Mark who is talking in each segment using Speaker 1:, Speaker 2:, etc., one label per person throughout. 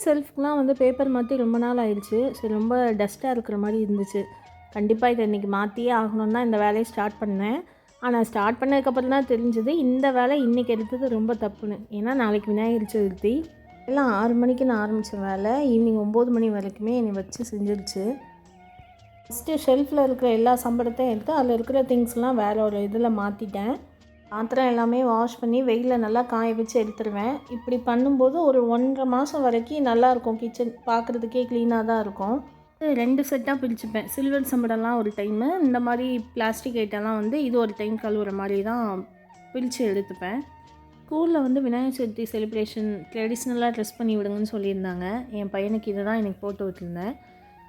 Speaker 1: Kitchen செல்ஃப்க்குலாம் வந்து paper மாற்றி ரொம்ப நாள் ஆயிடுச்சு. சரி ரொம்ப டஸ்ட்டாக இருக்கிற மாதிரி இருந்துச்சு. கண்டிப்பாக இதை இன்றைக்கி மாற்றியே ஆகணும்னு தான் இந்த வேலையை ஸ்டார்ட் பண்ணேன். ஆனால் ஸ்டார்ட் பண்ணதுக்கப்புறம் தான் தெரிஞ்சது இந்த வேலை இன்றைக்கி எடுத்தது ரொம்ப தப்புன்னு. ஏன்னா நாளைக்கு விநாயகர் சதுர்த்தி. எல்லாம் 6 மணிக்கு நான் ஆரம்பித்த வேலை ஈவினிங் 9 மணி வரைக்குமே என்னை வச்சு செஞ்சிருச்சு. ஃபஸ்ட்டு ஷெல்ஃபில் இருக்கிற எல்லா சம்பளத்தையும் எடுத்து அதில் இருக்கிற திங்ஸ்லாம் வேறு ஒரு இதில் மாற்றிட்டேன். பாத்திரம் எல்லாமே வாஷ் பண்ணி வெயிலில் நல்லா காய வச்சு எடுத்துருவேன். இப்படி பண்ணும்போது ஒரு 1.5 மாதம் வரைக்கும் நல்லாயிருக்கும். கிச்சன் பார்க்குறதுக்கே க்ளீனாக தான் இருக்கும். 2 செட்டாக பிரிச்சுப்பேன். சில்வர் சம்படம்லாம் ஒரு டைமு, இந்த மாதிரி பிளாஸ்டிக் ஐட்டம்லாம் வந்து இது ஒரு டைம் கழுவுற மாதிரி தான் பிரித்து எடுத்துப்பேன். ஸ்கூலில் வந்து விநாயகர் சதுர்த்தி செலிப்ரேஷன் ட்ரெடிஷ்னலாக ட்ரெஸ் பண்ணி விடுங்கன்னு சொல்லியிருந்தாங்க. என் பையனுக்கு இதை தான் எனக்கு போட்டு விட்டுருந்தேன்.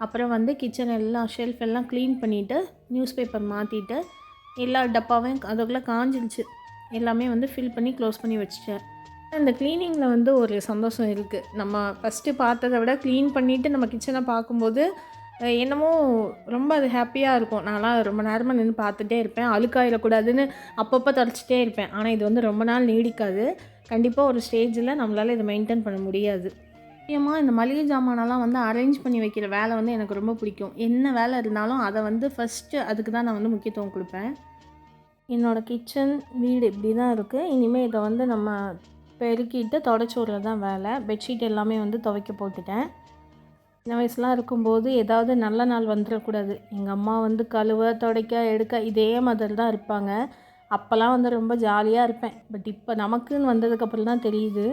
Speaker 1: அப்புறம் வந்து கிச்சன் எல்லாம் ஷெல்ஃப் எல்லாம் க்ளீன் பண்ணிவிட்டு நியூஸ் பேப்பர் மாற்றிட்டு எல்லா டப்பாவையும் அதுக்குள்ளே காஞ்சிடுச்சு. எல்லாமே வந்து ஃபில் பண்ணி க்ளோஸ் பண்ணி வச்சுட்டேன். இந்த க்ளீனிங்கில் வந்து ஒரு சந்தோஷம் இருக்குது. நம்ம ஃபஸ்ட்டு பார்த்ததை விட க்ளீன் பண்ணிவிட்டு நம்ம கிச்சனை பார்க்கும்போது என்னமோ ரொம்ப அது ஹாப்பியாக இருக்கும். நான்லாம் ரொம்ப நேரமாக நின்று பார்த்துட்டே இருப்பேன். அழுக்காயிடக்கூடாதுன்னு அப்பப்போ தொடச்சிட்டே இருப்பேன். ஆனால் இது வந்து ரொம்ப நாள் நீடிக்காது. கண்டிப்பாக ஒரு ஸ்டேஜில் நம்மளால் இதை மெயின்டைன் பண்ண முடியாது. முக்கியமாக இந்த மளிகை ஜாமானெல்லாம் வந்து அரேஞ்ச் பண்ணி வைக்கிற வேலை வந்து எனக்கு ரொம்ப பிடிக்கும். என்ன வேலை இருந்தாலும் அதை வந்து ஃபஸ்ட்டு அதுக்கு தான் நான் வந்து முக்கியத்துவம் கொடுப்பேன். என்னோடய கிச்சன் வீடு இப்படி தான் இருக்குது. இனிமேல் இதை வந்து நம்ம பெருக்கிட்டு தொடச்சி விட்றது தான் வேலை. பெட்ஷீட் எல்லாமே வந்து துவைக்க போட்டுட்டேன். சின்ன வயசுலாம் இருக்கும்போது ஏதாவது நல்ல நாள் வந்துடக்கூடாது. எங்கள் அம்மா வந்து கழுவ துடைக்க எடுக்க இதே மாதிரி தான் இருப்பாங்க. அப்போல்லாம் வந்து ரொம்ப ஜாலியாக இருப்பேன். பட் இப்போ நமக்குன்னு வந்ததுக்கப்புறம் தான் தெரியுது.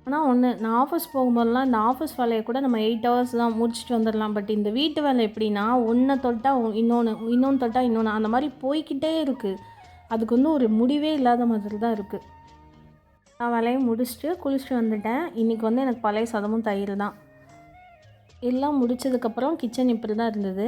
Speaker 1: ஆனால் ஒன்று, நான் ஆஃபீஸ் போகும்போதெல்லாம் இந்த ஆஃபீஸ் வேலையை கூட நம்ம 8 ஹவர்ஸ் தான் முடிச்சுட்டு வந்துடலாம். பட் இந்த வீட்டு வேலை எப்படின்னா ஒன்றை தொட்டால் இன்னொன்று தொட்டால் இன்னொன்று அந்த மாதிரி போய்கிட்டே இருக்குது. அதுக்கு வந்து ஒரு முடிவே இல்லாத மாதிரி தான் இருக்குது. நான் வேலையை முடிச்சுட்டு குளிச்சுட்டு வந்துட்டேன். இன்றைக்கி வந்து எனக்கு பழைய சாதமும் தயிர் தான். எல்லாம் முடித்ததுக்கப்புறம் கிச்சன் இப்படி தான் இருந்தது.